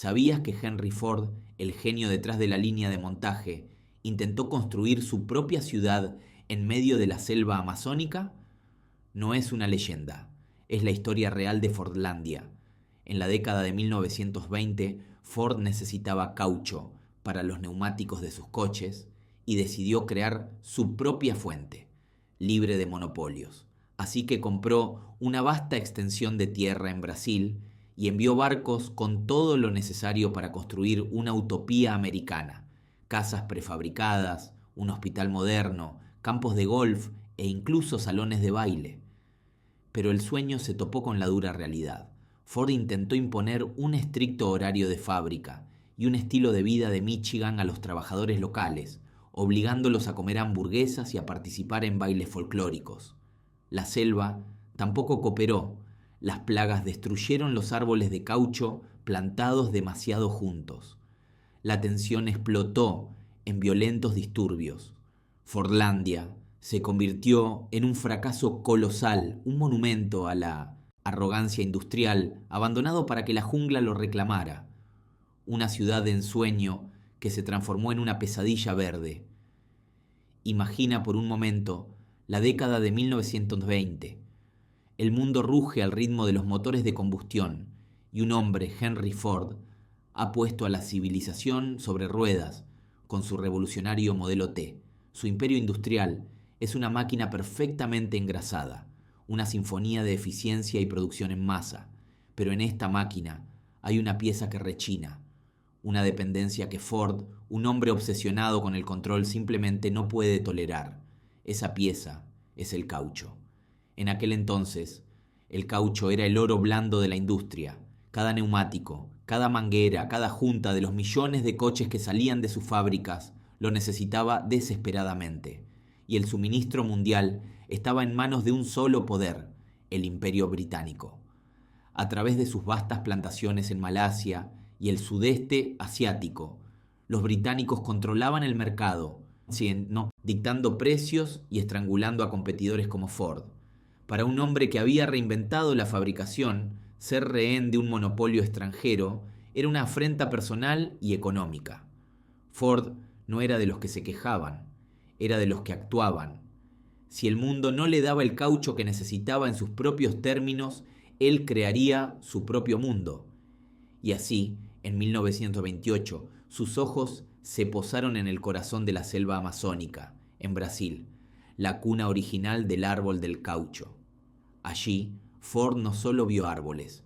¿Sabías que Henry Ford, el genio detrás de la línea de montaje, intentó construir su propia ciudad en medio de la selva amazónica? No es una leyenda, es la historia real de Fordlandia. En la década de 1920, Ford necesitaba caucho para los neumáticos de sus coches y decidió crear su propia fuente, libre de monopolios. Así que compró una vasta extensión de tierra en Brasil y envió barcos con todo lo necesario para construir una utopía americana: casas prefabricadas, un hospital moderno, campos de golf e incluso salones de baile. Pero el sueño se topó con la dura realidad. Ford intentó imponer un estricto horario de fábrica y un estilo de vida de Michigan a los trabajadores locales, obligándolos a comer hamburguesas y a participar en bailes folclóricos. La selva tampoco cooperó. Las plagas destruyeron los árboles de caucho plantados demasiado juntos. La tensión explotó en violentos disturbios. Fordlandia se convirtió en un fracaso colosal, un monumento a la arrogancia industrial, abandonado para que la jungla lo reclamara. Una ciudad de ensueño que se transformó en una pesadilla verde. Imagina por un momento la década de 1920. El mundo ruge al ritmo de los motores de combustión y un hombre, Henry Ford, ha puesto a la civilización sobre ruedas con su revolucionario modelo T. Su imperio industrial es una máquina perfectamente engrasada, una sinfonía de eficiencia y producción en masa. Pero en esta máquina hay una pieza que rechina, una dependencia que Ford, un hombre obsesionado con el control, simplemente no puede tolerar. Esa pieza es el caucho. En aquel entonces, el caucho era el oro blando de la industria. Cada neumático, cada manguera, cada junta de los millones de coches que salían de sus fábricas lo necesitaba desesperadamente. Y el suministro mundial estaba en manos de un solo poder, el Imperio Británico. A través de sus vastas plantaciones en Malasia y el sudeste asiático, los británicos controlaban el mercado, dictando precios y estrangulando a competidores como Ford. Para un hombre que había reinventado la fabricación, ser rehén de un monopolio extranjero era una afrenta personal y económica. Ford no era de los que se quejaban, era de los que actuaban. Si el mundo no le daba el caucho que necesitaba en sus propios términos, él crearía su propio mundo. Y así, en 1928, sus ojos se posaron en el corazón de la selva amazónica, en Brasil, la cuna original del árbol del caucho. Allí, Ford no solo vio árboles,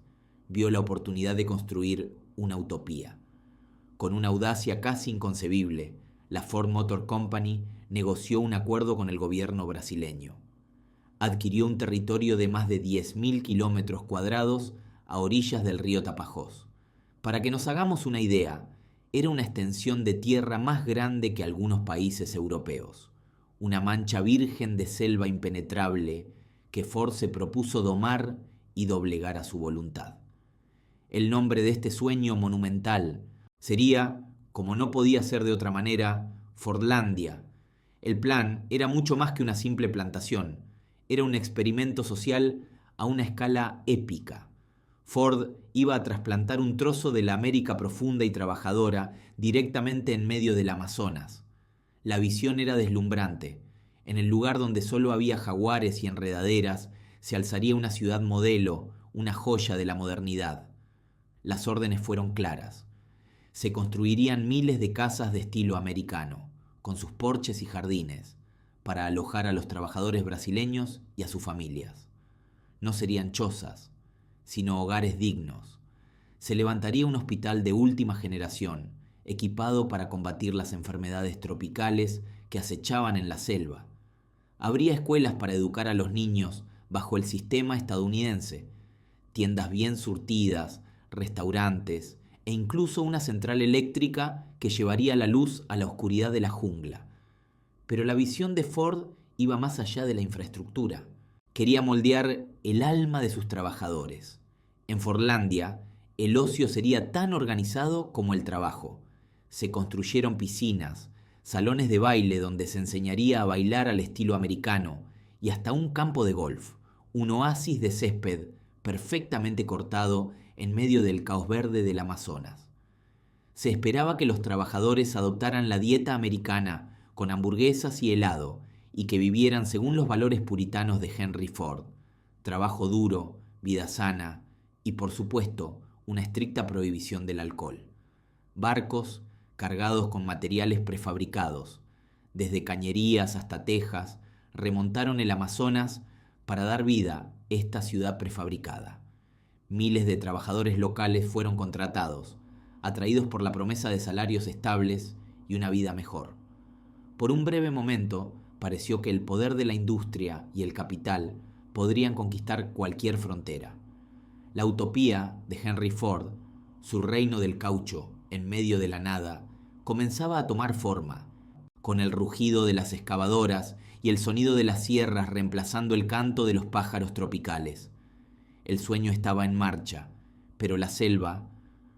vio la oportunidad de construir una utopía. Con una audacia casi inconcebible, la Ford Motor Company negoció un acuerdo con el gobierno brasileño. Adquirió un territorio de más de 10.000 kilómetros cuadrados a orillas del río Tapajós. Para que nos hagamos una idea, era una extensión de tierra más grande que algunos países europeos. Una mancha virgen de selva impenetrable que Ford se propuso domar y doblegar a su voluntad. El nombre de este sueño monumental sería, como no podía ser de otra manera, Fordlandia. El plan era mucho más que una simple plantación. Era un experimento social a una escala épica. Ford iba a trasplantar un trozo de la América profunda y trabajadora directamente en medio del Amazonas. La visión era deslumbrante. En el lugar donde solo había jaguares y enredaderas, se alzaría una ciudad modelo, una joya de la modernidad. Las órdenes fueron claras. Se construirían miles de casas de estilo americano, con sus porches y jardines, para alojar a los trabajadores brasileños y a sus familias. No serían chozas, sino hogares dignos. Se levantaría un hospital de última generación, equipado para combatir las enfermedades tropicales que acechaban en la selva. Habría escuelas para educar a los niños bajo el sistema estadounidense, tiendas bien surtidas, restaurantes e incluso una central eléctrica que llevaría la luz a la oscuridad de la jungla. Pero la visión de Ford iba más allá de la infraestructura. Quería moldear el alma de sus trabajadores. En Fordlandia, el ocio sería tan organizado como el trabajo. Se construyeron piscinas, salones de baile donde se enseñaría a bailar al estilo americano y hasta un campo de golf, un oasis de césped perfectamente cortado en medio del caos verde del Amazonas. Se esperaba que los trabajadores adoptaran la dieta americana con hamburguesas y helado y que vivieran según los valores puritanos de Henry Ford: trabajo duro, vida sana y, por supuesto, una estricta prohibición del alcohol. Barcos cargados con materiales prefabricados, desde cañerías hasta tejas, remontaron el Amazonas para dar vida a esta ciudad prefabricada. Miles de trabajadores locales fueron contratados, atraídos por la promesa de salarios estables y una vida mejor. Por un breve momento pareció que el poder de la industria y el capital podrían conquistar cualquier frontera. La utopía de Henry Ford, su reino del caucho en medio de la nada, comenzaba a tomar forma, con el rugido de las excavadoras y el sonido de las sierras reemplazando el canto de los pájaros tropicales. El sueño estaba en marcha, pero la selva,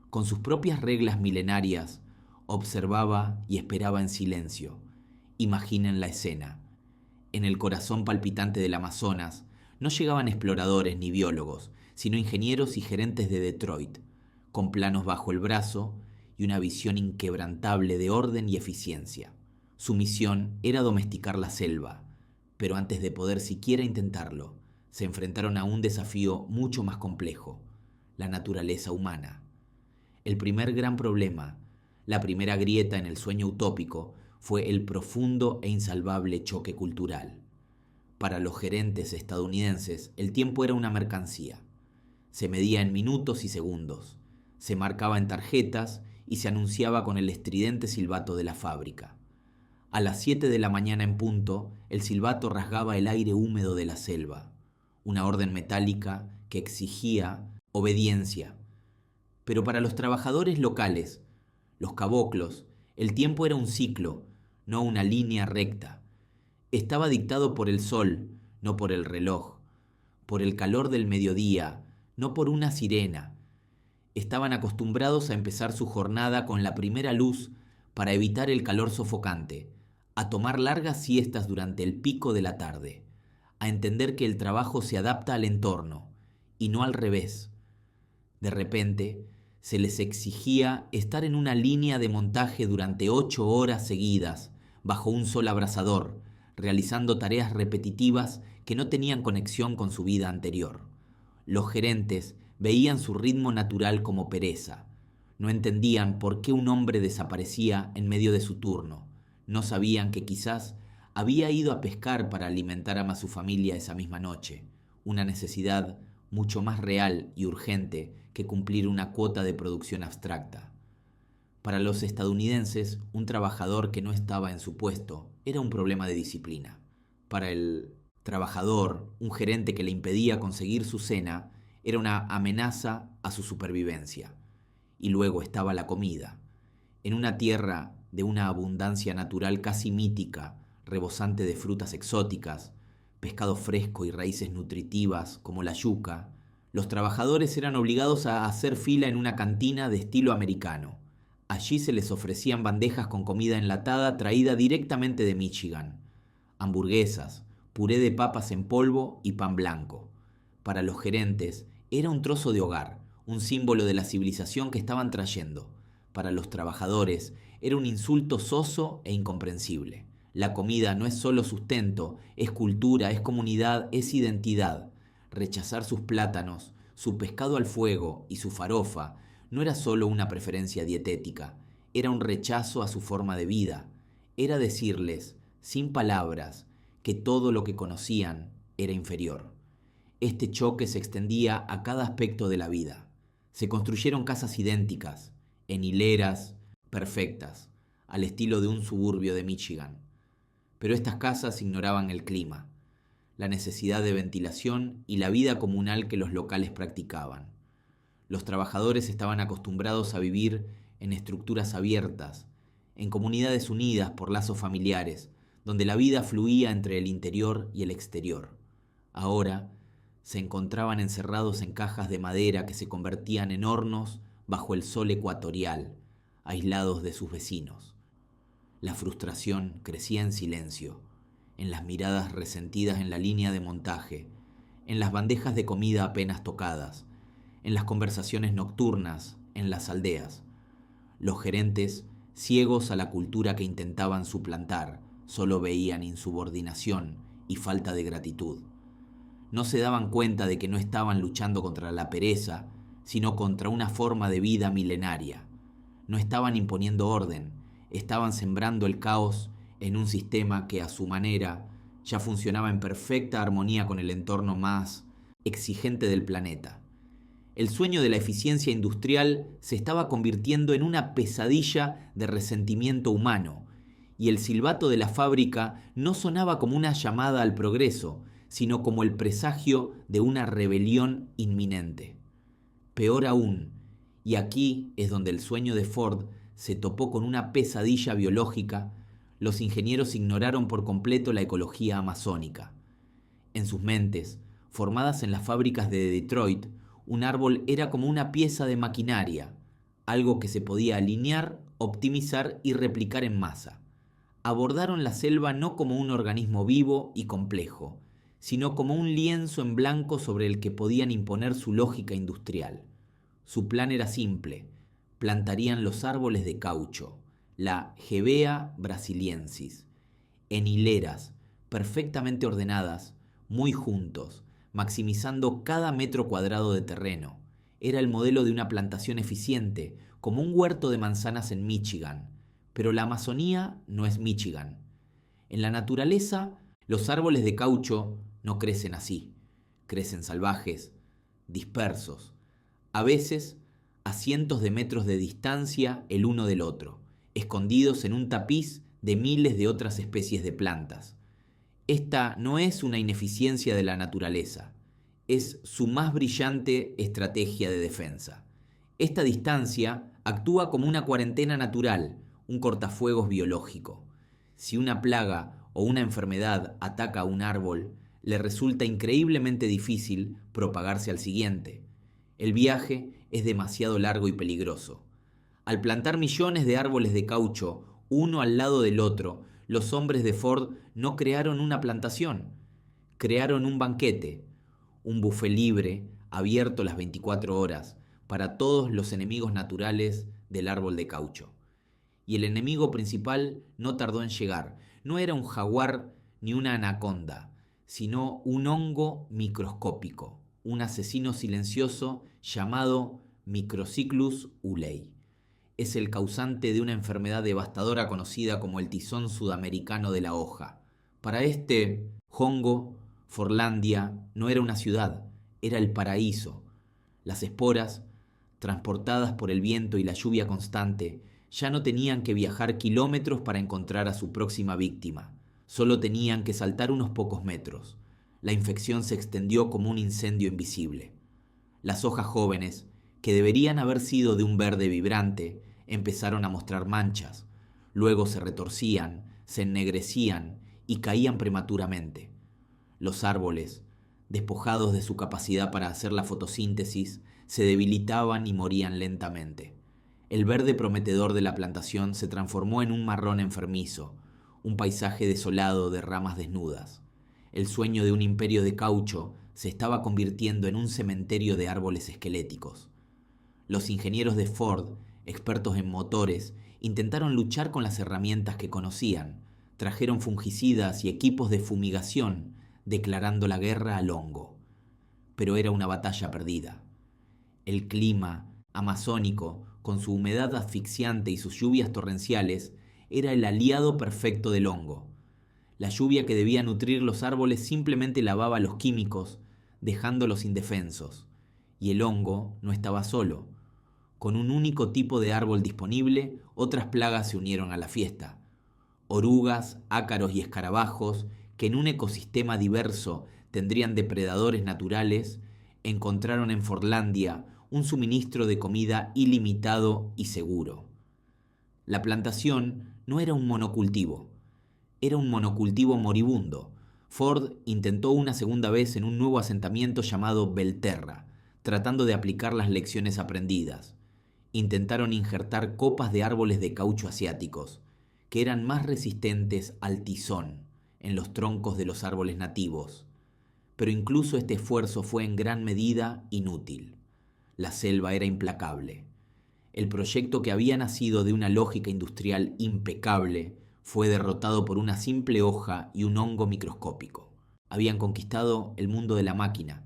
con sus propias reglas milenarias, observaba y esperaba en silencio. Imaginen la escena. En el corazón palpitante del Amazonas no llegaban exploradores ni biólogos, sino ingenieros y gerentes de Detroit, con planos bajo el brazo y una visión inquebrantable de orden y eficiencia. Su misión era domesticar la selva, pero antes de poder siquiera intentarlo, se enfrentaron a un desafío mucho más complejo: la naturaleza humana. El primer gran problema, la primera grieta en el sueño utópico, fue el profundo e insalvable choque cultural. Para los gerentes estadounidenses, el tiempo era una mercancía. Se medía en minutos y segundos, se marcaba en tarjetas y se anunciaba con el estridente silbato de la fábrica. A las 7 de la mañana en punto, el silbato rasgaba el aire húmedo de la selva, una orden metálica que exigía obediencia. Pero para los trabajadores locales, los caboclos, el tiempo era un ciclo, no una línea recta. Estaba dictado por el sol, no por el reloj, por el calor del mediodía, no por una sirena. Estaban acostumbrados a empezar su jornada con la primera luz para evitar el calor sofocante, a tomar largas siestas durante el pico de la tarde, a entender que el trabajo se adapta al entorno y no al revés. De repente, se les exigía estar en una línea de montaje durante 8 horas seguidas, bajo un sol abrasador, realizando tareas repetitivas que no tenían conexión con su vida anterior. Los gerentes veían su ritmo natural como pereza. No entendían por qué un hombre desaparecía en medio de su turno. No sabían que quizás había ido a pescar para alimentar a su familia esa misma noche, una necesidad mucho más real y urgente que cumplir una cuota de producción abstracta. Para los estadounidenses, un trabajador que no estaba en su puesto era un problema de disciplina. Para el trabajador, un gerente que le impedía conseguir su cena era una amenaza a su supervivencia. Y luego estaba la comida. En una tierra de una abundancia natural casi mítica, rebosante de frutas exóticas, pescado fresco y raíces nutritivas como la yuca, los trabajadores eran obligados a hacer fila en una cantina de estilo americano. Allí se les ofrecían bandejas con comida enlatada traída directamente de Michigan, hamburguesas, puré de papas en polvo y pan blanco. Para los gerentes era un trozo de hogar, un símbolo de la civilización que estaban trayendo. Para los trabajadores era un insulto soso e incomprensible. La comida no es solo sustento, es cultura, es comunidad, es identidad. Rechazar sus plátanos, su pescado al fuego y su farofa no era solo una preferencia dietética, era un rechazo a su forma de vida. Era decirles, sin palabras, que todo lo que conocían era inferior. Este choque se extendía a cada aspecto de la vida. Se construyeron casas idénticas, en hileras perfectas, al estilo de un suburbio de Michigan. Pero estas casas ignoraban el clima, la necesidad de ventilación y la vida comunal que los locales practicaban. Los trabajadores estaban acostumbrados a vivir en estructuras abiertas, en comunidades unidas por lazos familiares, donde la vida fluía entre el interior y el exterior. Ahora se encontraban encerrados en cajas de madera que se convertían en hornos bajo el sol ecuatorial, aislados de sus vecinos. La frustración crecía en silencio, en las miradas resentidas en la línea de montaje, en las bandejas de comida apenas tocadas, en las conversaciones nocturnas en las aldeas. Los gerentes, ciegos a la cultura que intentaban suplantar, solo veían insubordinación y falta de gratitud. No se daban cuenta de que no estaban luchando contra la pereza, sino contra una forma de vida milenaria. No estaban imponiendo orden, estaban sembrando el caos en un sistema que a su manera ya funcionaba en perfecta armonía con el entorno más exigente del planeta. El sueño de la eficiencia industrial se estaba convirtiendo en una pesadilla de resentimiento humano, y el silbato de la fábrica no sonaba como una llamada al progreso, sino como el presagio de una rebelión inminente. Peor aún, y aquí es donde el sueño de Ford se topó con una pesadilla biológica, los ingenieros ignoraron por completo la ecología amazónica. En sus mentes, formadas en las fábricas de Detroit, un árbol era como una pieza de maquinaria, algo que se podía alinear, optimizar y replicar en masa. Abordaron la selva no como un organismo vivo y complejo, sino como un lienzo en blanco sobre el que podían imponer su lógica industrial. Su plan era simple: plantarían los árboles de caucho, la Hevea brasiliensis, en hileras, perfectamente ordenadas, muy juntos, maximizando cada metro cuadrado de terreno. Era el modelo de una plantación eficiente, como un huerto de manzanas en Michigan. Pero la Amazonía no es Michigan. En la naturaleza, los árboles de caucho no crecen así. Crecen salvajes, dispersos, a veces a cientos de metros de distancia el uno del otro, escondidos en un tapiz de miles de otras especies de plantas. Esta no es una ineficiencia de la naturaleza, es su más brillante estrategia de defensa. Esta distancia actúa como una cuarentena natural, un cortafuegos biológico. Si una plaga o una enfermedad ataca a un árbol, le resulta increíblemente difícil propagarse al siguiente. El viaje es demasiado largo y peligroso. Al plantar millones de árboles de caucho, uno al lado del otro, los hombres de Ford no crearon una plantación, crearon un banquete, un buffet libre, abierto las 24 horas, para todos los enemigos naturales del árbol de caucho. Y el enemigo principal no tardó en llegar. No era un jaguar ni una anaconda, sino un hongo microscópico, un asesino silencioso llamado Microcyclus ulei. Es el causante de una enfermedad devastadora conocida como el tizón sudamericano de la hoja. Para este hongo, Forlandia no era una ciudad, era el paraíso. Las esporas, transportadas por el viento y la lluvia constante, ya no tenían que viajar kilómetros para encontrar a su próxima víctima. Solo tenían que saltar unos pocos metros. La infección se extendió como un incendio invisible. Las hojas jóvenes, que deberían haber sido de un verde vibrante, empezaron a mostrar manchas. Luego se retorcían, se ennegrecían y caían prematuramente. Los árboles, despojados de su capacidad para hacer la fotosíntesis, se debilitaban y morían lentamente. El verde prometedor de la plantación se transformó en un marrón enfermizo, un paisaje desolado de ramas desnudas. El sueño de un imperio de caucho se estaba convirtiendo en un cementerio de árboles esqueléticos. Los ingenieros de Ford, expertos en motores, intentaron luchar con las herramientas que conocían. Trajeron fungicidas y equipos de fumigación, declarando la guerra al hongo. Pero era una batalla perdida. El clima amazónico, con su humedad asfixiante y sus lluvias torrenciales, era el aliado perfecto del hongo. La lluvia que debía nutrir los árboles simplemente lavaba los químicos, dejándolos indefensos. Y el hongo no estaba solo. Con un único tipo de árbol disponible, otras plagas se unieron a la fiesta. Orugas, ácaros y escarabajos, que en un ecosistema diverso tendrían depredadores naturales, encontraron en Fordlandia un suministro de comida ilimitado y seguro. La plantación no era un monocultivo, era un monocultivo moribundo. Ford intentó una segunda vez en un nuevo asentamiento llamado Belterra, tratando de aplicar las lecciones aprendidas. Intentaron injertar copas de árboles de caucho asiáticos, que eran más resistentes al tizón, en los troncos de los árboles nativos. Pero incluso este esfuerzo fue en gran medida inútil. La selva era implacable. El proyecto, que había nacido de una lógica industrial impecable, fue derrotado por una simple hoja y un hongo microscópico. Habían conquistado el mundo de la máquina,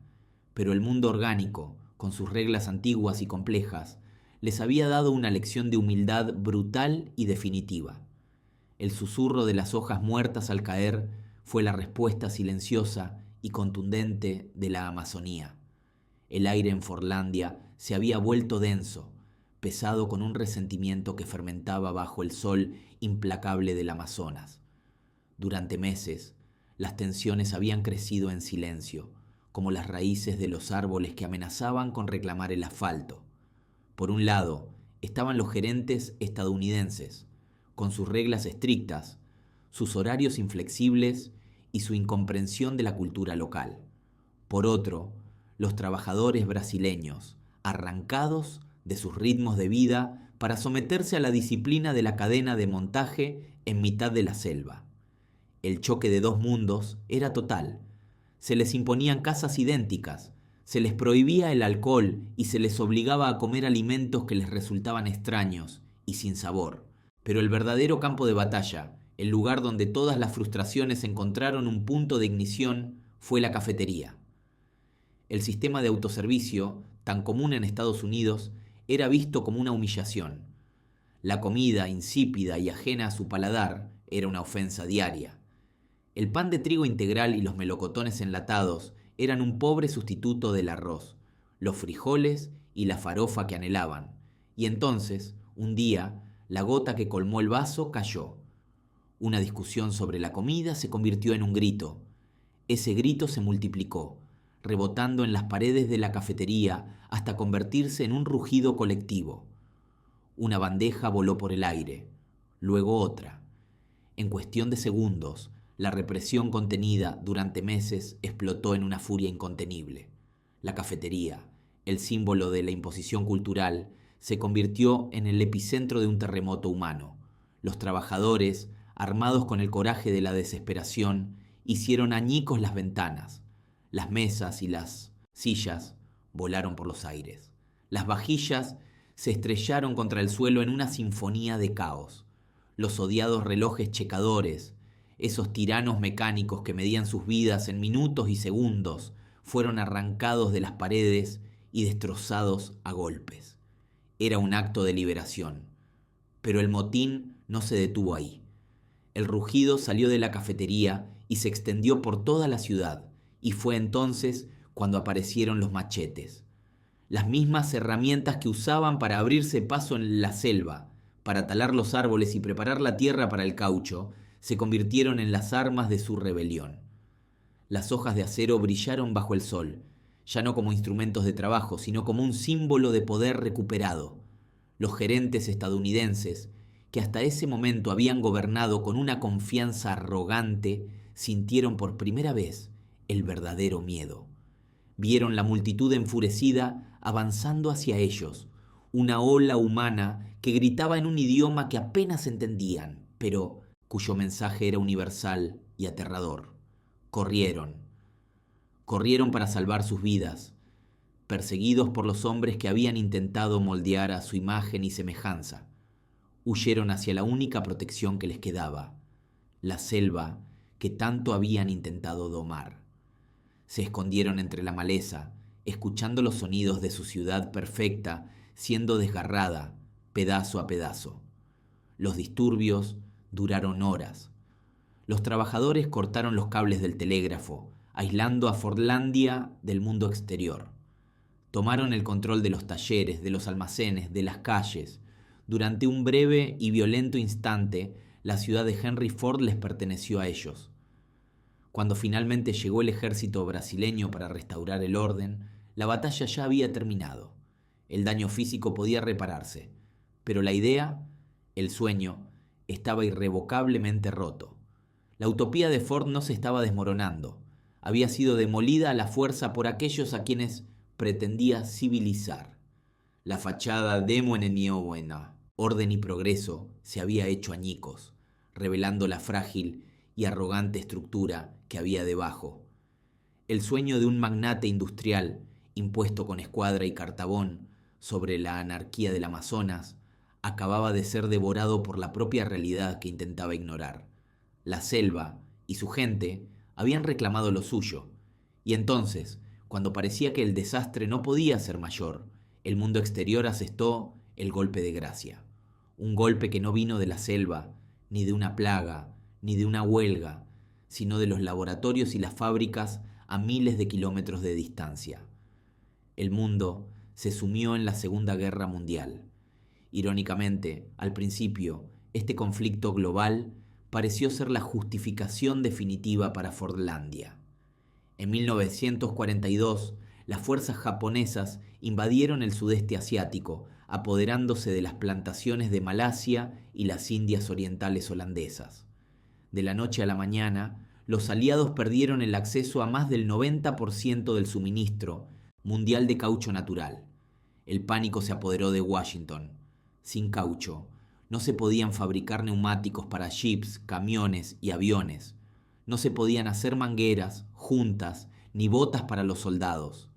pero el mundo orgánico, con sus reglas antiguas y complejas, les había dado una lección de humildad brutal y definitiva. El susurro de las hojas muertas al caer fue la respuesta silenciosa y contundente de la Amazonía. El aire en Forlandia se había vuelto denso, pesado con un resentimiento que fermentaba bajo el sol implacable del Amazonas. Durante meses, las tensiones habían crecido en silencio, como las raíces de los árboles que amenazaban con reclamar el asfalto. Por un lado, estaban los gerentes estadounidenses, con sus reglas estrictas, sus horarios inflexibles y su incomprensión de la cultura local. Por otro, los trabajadores brasileños, arrancados de sus ritmos de vida para someterse a la disciplina de la cadena de montaje en mitad de la selva. El choque de dos mundos era total. Se les imponían casas idénticas, se les prohibía el alcohol y se les obligaba a comer alimentos que les resultaban extraños y sin sabor. Pero el verdadero campo de batalla, el lugar donde todas las frustraciones encontraron un punto de ignición, fue la cafetería. El sistema de autoservicio, tan común en Estados Unidos, era visto como una humillación. La comida, insípida y ajena a su paladar, era una ofensa diaria. El pan de trigo integral y los melocotones enlatados eran un pobre sustituto del arroz, los frijoles y la farofa que anhelaban. Y entonces, un día, la gota que colmó el vaso cayó. Una discusión sobre la comida se convirtió en un grito. Ese grito se multiplicó, rebotando en las paredes de la cafetería hasta convertirse en un rugido colectivo. Una bandeja voló por el aire, luego otra. En cuestión de segundos, la represión contenida durante meses explotó en una furia incontenible. La cafetería, el símbolo de la imposición cultural, se convirtió en el epicentro de un terremoto humano. Los trabajadores, armados con el coraje de la desesperación, hicieron añicos las ventanas. Las mesas y las sillas volaron por los aires. Las vajillas se estrellaron contra el suelo en una sinfonía de caos. Los odiados relojes checadores, esos tiranos mecánicos que medían sus vidas en minutos y segundos, fueron arrancados de las paredes y destrozados a golpes. Era un acto de liberación. Pero el motín no se detuvo ahí. El rugido salió de la cafetería y se extendió por toda la ciudad, y fue entonces cuando aparecieron los machetes. Las mismas herramientas que usaban para abrirse paso en la selva, para talar los árboles y preparar la tierra para el caucho, se convirtieron en las armas de su rebelión. Las hojas de acero brillaron bajo el sol, ya no como instrumentos de trabajo, sino como un símbolo de poder recuperado. Los gerentes estadounidenses, que hasta ese momento habían gobernado con una confianza arrogante, sintieron por primera vez el verdadero miedo. Vieron la multitud enfurecida avanzando hacia ellos, una ola humana que gritaba en un idioma que apenas entendían, pero cuyo mensaje era universal y aterrador. Corrieron para salvar sus vidas, perseguidos por los hombres que habían intentado moldear a su imagen y semejanza. Huyeron hacia la única protección que les quedaba, la selva que tanto habían intentado domar. Se escondieron entre la maleza, escuchando los sonidos de su ciudad perfecta siendo desgarrada, pedazo a pedazo. Los disturbios duraron horas. Los trabajadores cortaron los cables del telégrafo, aislando a Forlandia del mundo exterior. Tomaron el control de los talleres, de los almacenes, de las calles. Durante un breve y violento instante, la ciudad de Henry Ford les perteneció a ellos. Cuando finalmente llegó el ejército brasileño para restaurar el orden, la batalla ya había terminado. El daño físico podía repararse, pero la idea, el sueño, estaba irrevocablemente roto. La utopía de Ford no se estaba desmoronando. Había sido demolida a la fuerza por aquellos a quienes pretendía civilizar. La fachada Demo en Buena, orden y progreso, se había hecho añicos, revelando la frágil y arrogante estructura que había debajo. El sueño de un magnate industrial, impuesto con escuadra y cartabón, sobre la anarquía del Amazonas, acababa de ser devorado por la propia realidad que intentaba ignorar. La selva y su gente habían reclamado lo suyo, y entonces, cuando parecía que el desastre no podía ser mayor, el mundo exterior asestó el golpe de gracia. Un golpe que no vino de la selva, ni de una plaga, ni de una huelga, sino de los laboratorios y las fábricas a miles de kilómetros de distancia. El mundo se sumió en la Segunda Guerra Mundial. Irónicamente, al principio, este conflicto global pareció ser la justificación definitiva para Fordlandia. En 1942, las fuerzas japonesas invadieron el sudeste asiático, apoderándose de las plantaciones de Malasia y las Indias orientales holandesas. De la noche a la mañana, los aliados perdieron el acceso a más del 90% del suministro mundial de caucho natural. El pánico se apoderó de Washington. Sin caucho, no se podían fabricar neumáticos para jeeps, camiones y aviones. No se podían hacer mangueras, juntas, ni botas para los soldados.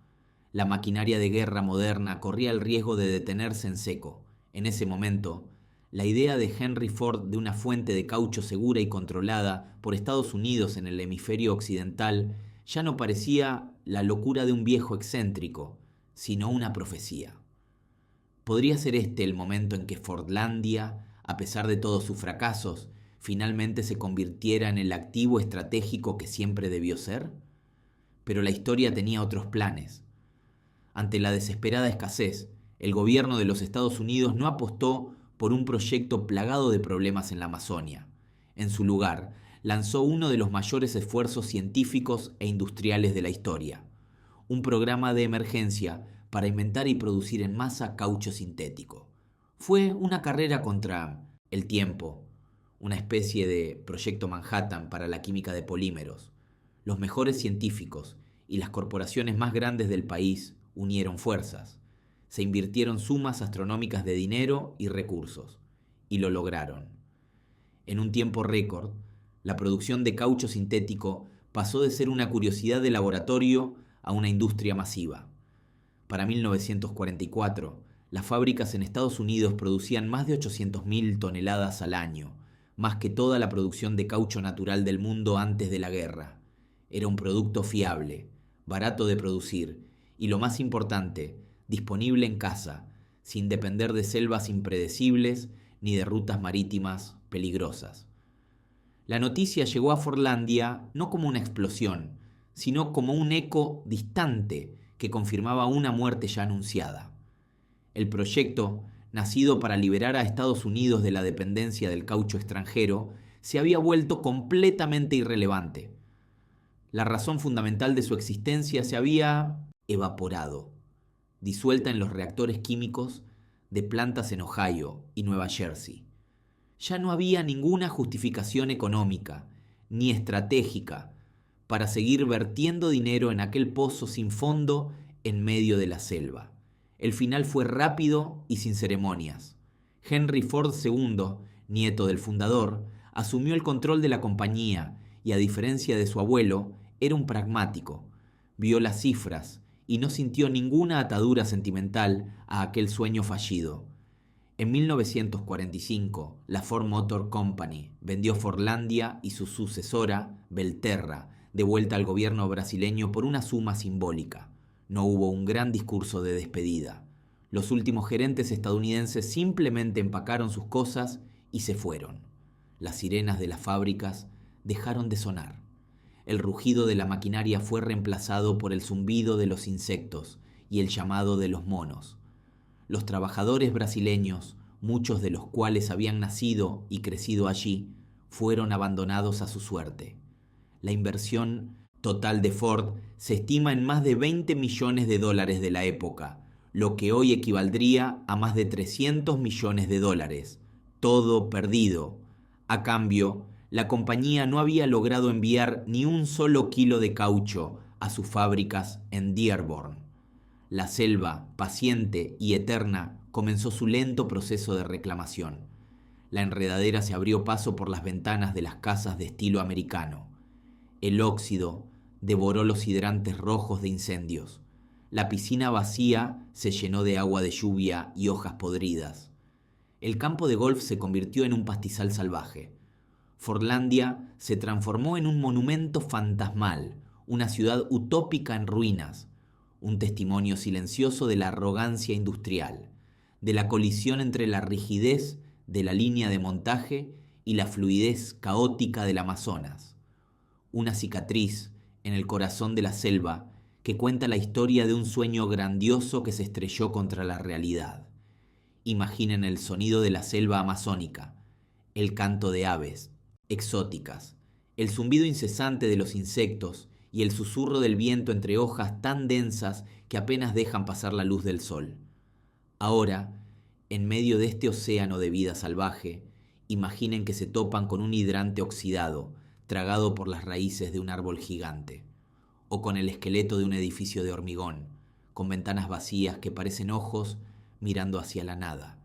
La maquinaria de guerra moderna corría el riesgo de detenerse en seco. En ese momento, la idea de Henry Ford de una fuente de caucho segura y controlada por Estados Unidos en el hemisferio occidental ya no parecía la locura de un viejo excéntrico, sino una profecía. ¿Podría ser este el momento en que Fordlandia, a pesar de todos sus fracasos, finalmente se convirtiera en el activo estratégico que siempre debió ser? Pero la historia tenía otros planes. Ante la desesperada escasez, el gobierno de los Estados Unidos no apostó por un proyecto plagado de problemas en la Amazonia. En su lugar, lanzó uno de los mayores esfuerzos científicos e industriales de la historia, un programa de emergencia para inventar y producir en masa caucho sintético. Fue una carrera contra el tiempo, una especie de proyecto Manhattan para la química de polímeros. Los mejores científicos y las corporaciones más grandes del país unieron fuerzas. Se invirtieron sumas astronómicas de dinero y recursos, y lo lograron. En un tiempo récord, la producción de caucho sintético pasó de ser una curiosidad de laboratorio a una industria masiva. Para 1944, las fábricas en Estados Unidos producían más de 800.000 toneladas al año, más que toda la producción de caucho natural del mundo antes de la guerra. Era un producto fiable, barato de producir y, lo más importante, disponible en casa, sin depender de selvas impredecibles ni de rutas marítimas peligrosas. La noticia llegó a Fordlandia no como una explosión, sino como un eco distante que confirmaba una muerte ya anunciada. El proyecto, nacido para liberar a Estados Unidos de la dependencia del caucho extranjero, se había vuelto completamente irrelevante. La razón fundamental de su existencia se había evaporado, disuelta en los reactores químicos de plantas en Ohio y Nueva Jersey. Ya no había ninguna justificación económica ni estratégica para seguir vertiendo dinero en aquel pozo sin fondo en medio de la selva. El final fue rápido y sin ceremonias. Henry Ford II, nieto del fundador, asumió el control de la compañía y, a diferencia de su abuelo, era un pragmático. Vio las cifras y no sintió ninguna atadura sentimental a aquel sueño fallido. En 1945, la Ford Motor Company vendió Fordlandia y su sucesora, Belterra, de vuelta al gobierno brasileño por una suma simbólica. No hubo un gran discurso de despedida. Los últimos gerentes estadounidenses simplemente empacaron sus cosas y se fueron. Las sirenas de las fábricas dejaron de sonar. El rugido de la maquinaria fue reemplazado por el zumbido de los insectos y el llamado de los monos. Los trabajadores brasileños, muchos de los cuales habían nacido y crecido allí, fueron abandonados a su suerte. La inversión total de Ford se estima en más de $20 millones de la época, lo que hoy equivaldría a más de $300 millones. Todo perdido. A cambio, la compañía no había logrado enviar ni un solo kilo de caucho a sus fábricas en Dearborn. La selva, paciente y eterna, comenzó su lento proceso de reclamación. La enredadera se abrió paso por las ventanas de las casas de estilo americano. El óxido devoró los hidrantes rojos de incendios. La piscina vacía se llenó de agua de lluvia y hojas podridas. El campo de golf se convirtió en un pastizal salvaje. Fordlandia se transformó en un monumento fantasmal, una ciudad utópica en ruinas, un testimonio silencioso de la arrogancia industrial, de la colisión entre la rigidez de la línea de montaje y la fluidez caótica del Amazonas. Una cicatriz en el corazón de la selva que cuenta la historia de un sueño grandioso que se estrelló contra la realidad. Imaginen el sonido de la selva amazónica, el canto de aves exóticas, el zumbido incesante de los insectos y el susurro del viento entre hojas tan densas que apenas dejan pasar la luz del sol. Ahora, en medio de este océano de vida salvaje, imaginen que se topan con un hidrante oxidado, tragado por las raíces de un árbol gigante, o con el esqueleto de un edificio de hormigón, con ventanas vacías que parecen ojos mirando hacia la nada,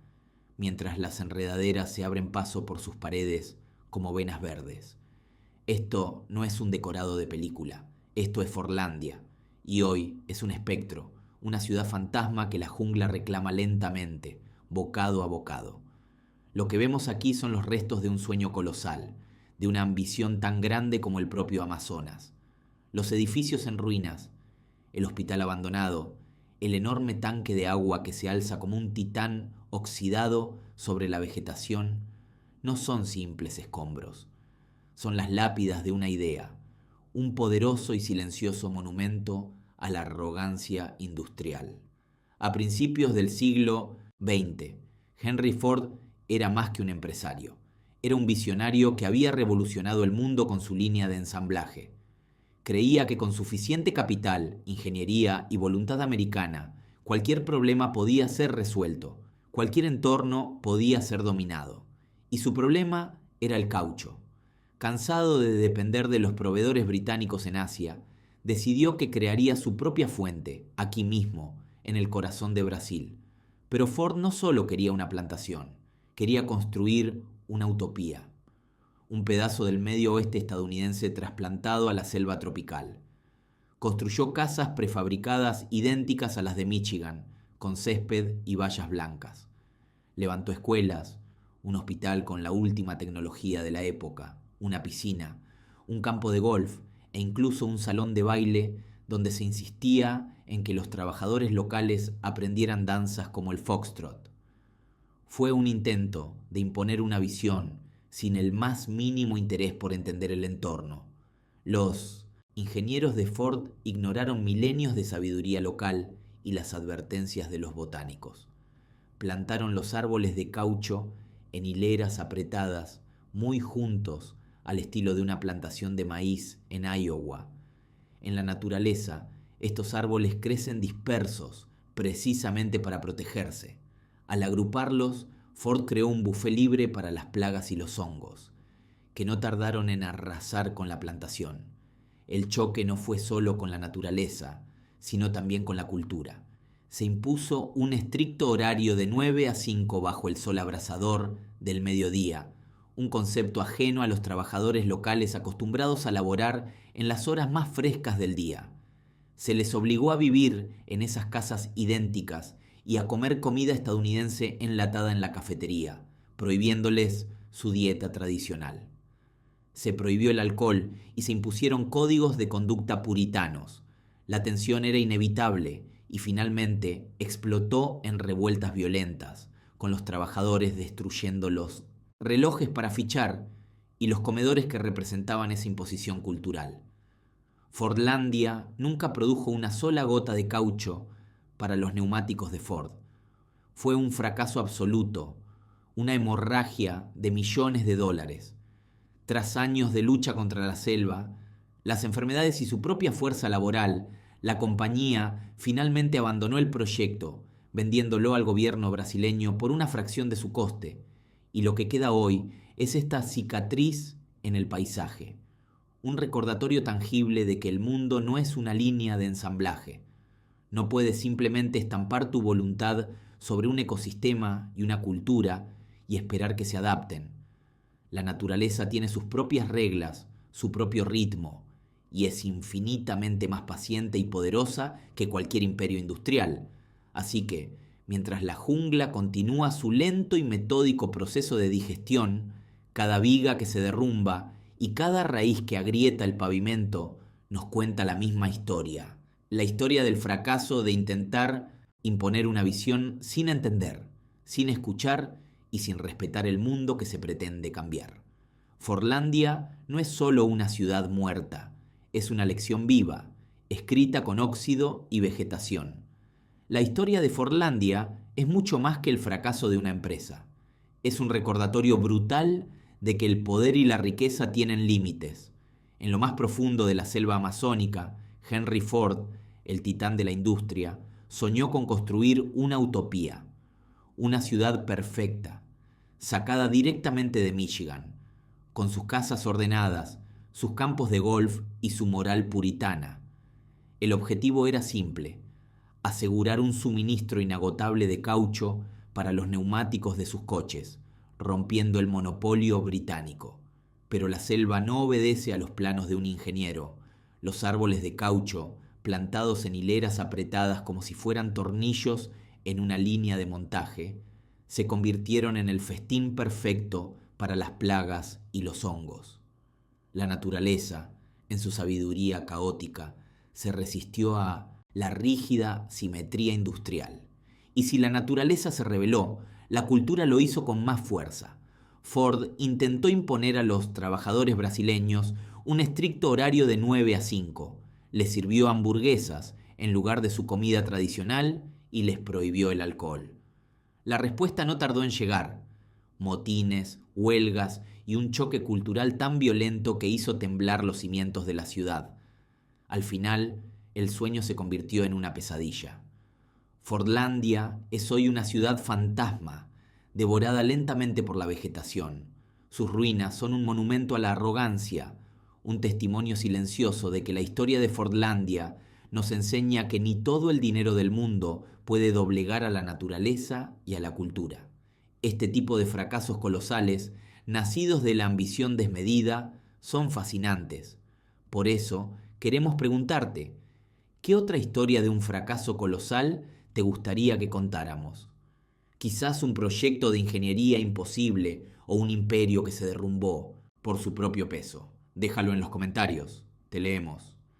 mientras las enredaderas se abren paso por sus paredes como venas verdes. Esto no es un decorado de película, esto es Fordlandia, y hoy es un espectro, una ciudad fantasma que la jungla reclama lentamente, bocado a bocado. Lo que vemos aquí son los restos de un sueño colosal, de una ambición tan grande como el propio Amazonas. Los edificios en ruinas, el hospital abandonado, el enorme tanque de agua que se alza como un titán oxidado sobre la vegetación, no son simples escombros. Son las lápidas de una idea, un poderoso y silencioso monumento a la arrogancia industrial. A principios del siglo XX, Henry Ford era más que un empresario. Era un visionario que había revolucionado el mundo con su línea de ensamblaje. Creía que con suficiente capital, ingeniería y voluntad americana, cualquier problema podía ser resuelto, cualquier entorno podía ser dominado. Y su problema era el caucho. Cansado de depender de los proveedores británicos en Asia, decidió que crearía su propia fuente, aquí mismo, en el corazón de Brasil. Pero Ford no solo quería una plantación, quería construir una utopía. Un pedazo del medio oeste estadounidense trasplantado a la selva tropical. Construyó casas prefabricadas idénticas a las de Michigan, con césped y vallas blancas. Levantó escuelas, un hospital con la última tecnología de la época, una piscina, un campo de golf e incluso un salón de baile donde se insistía en que los trabajadores locales aprendieran danzas como el foxtrot. Fue un intento de imponer una visión sin el más mínimo interés por entender el entorno. Los ingenieros de Ford ignoraron milenios de sabiduría local y las advertencias de los botánicos. Plantaron los árboles de caucho en hileras apretadas, muy juntos, al estilo de una plantación de maíz en Iowa. En la naturaleza, estos árboles crecen dispersos, precisamente para protegerse. Al agruparlos, Ford creó un bufé libre para las plagas y los hongos, que no tardaron en arrasar con la plantación. El choque no fue solo con la naturaleza, sino también con la cultura. Se impuso un estricto horario de 9 a 5 bajo el sol abrasador del mediodía, un concepto ajeno a los trabajadores locales acostumbrados a laborar en las horas más frescas del día. Se les obligó a vivir en esas casas idénticas y a comer comida estadounidense enlatada en la cafetería, prohibiéndoles su dieta tradicional. Se prohibió el alcohol y se impusieron códigos de conducta puritanos. La tensión era inevitable y finalmente explotó en revueltas violentas, con los trabajadores destruyendo los relojes para fichar y los comedores que representaban esa imposición cultural. Fordlandia nunca produjo una sola gota de caucho para los neumáticos de Ford. Fue un fracaso absoluto, una hemorragia de millones de dólares. Tras años de lucha contra la selva, las enfermedades y su propia fuerza laboral, la compañía finalmente abandonó el proyecto, vendiéndolo al gobierno brasileño por una fracción de su coste. Y lo que queda hoy es esta cicatriz en el paisaje, un recordatorio tangible de que el mundo no es una línea de ensamblaje. No puedes simplemente estampar tu voluntad sobre un ecosistema y una cultura y esperar que se adapten. La naturaleza tiene sus propias reglas, su propio ritmo, y es infinitamente más paciente y poderosa que cualquier imperio industrial. Así que, mientras la jungla continúa su lento y metódico proceso de digestión, cada viga que se derrumba y cada raíz que agrieta el pavimento nos cuenta la misma historia. La historia del fracaso de intentar imponer una visión sin entender, sin escuchar y sin respetar el mundo que se pretende cambiar. Forlandia no es solo una ciudad muerta, es una lección viva, escrita con óxido y vegetación. La historia de Forlandia es mucho más que el fracaso de una empresa. Es un recordatorio brutal de que el poder y la riqueza tienen límites. En lo más profundo de la selva amazónica, Henry Ford, el titán de la industria, soñó con construir una utopía, una ciudad perfecta, sacada directamente de Michigan, con sus casas ordenadas, sus campos de golf y su moral puritana. El objetivo era simple: asegurar un suministro inagotable de caucho para los neumáticos de sus coches, rompiendo el monopolio británico. Pero la selva no obedece a los planos de un ingeniero. Los árboles de caucho, plantados en hileras apretadas como si fueran tornillos en una línea de montaje, se convirtieron en el festín perfecto para las plagas y los hongos. La naturaleza, en su sabiduría caótica, se resistió a la rígida simetría industrial. Y si la naturaleza se rebeló, la cultura lo hizo con más fuerza. Ford intentó imponer a los trabajadores brasileños un estricto horario de 9 a 5. Les sirvió hamburguesas en lugar de su comida tradicional y les prohibió el alcohol. La respuesta no tardó en llegar: motines, huelgas y un choque cultural tan violento que hizo temblar los cimientos de la ciudad. Al final, el sueño se convirtió en una pesadilla. Fordlandia es hoy una ciudad fantasma, devorada lentamente por la vegetación. Sus ruinas son un monumento a la arrogancia, un testimonio silencioso de que la historia de Fordlandia nos enseña que ni todo el dinero del mundo puede doblegar a la naturaleza y a la cultura. Este tipo de fracasos colosales, nacidos de la ambición desmedida, son fascinantes. Por eso, queremos preguntarte: ¿qué otra historia de un fracaso colosal te gustaría que contáramos? Quizás un proyecto de ingeniería imposible o un imperio que se derrumbó por su propio peso. Déjalo en los comentarios. Te leemos.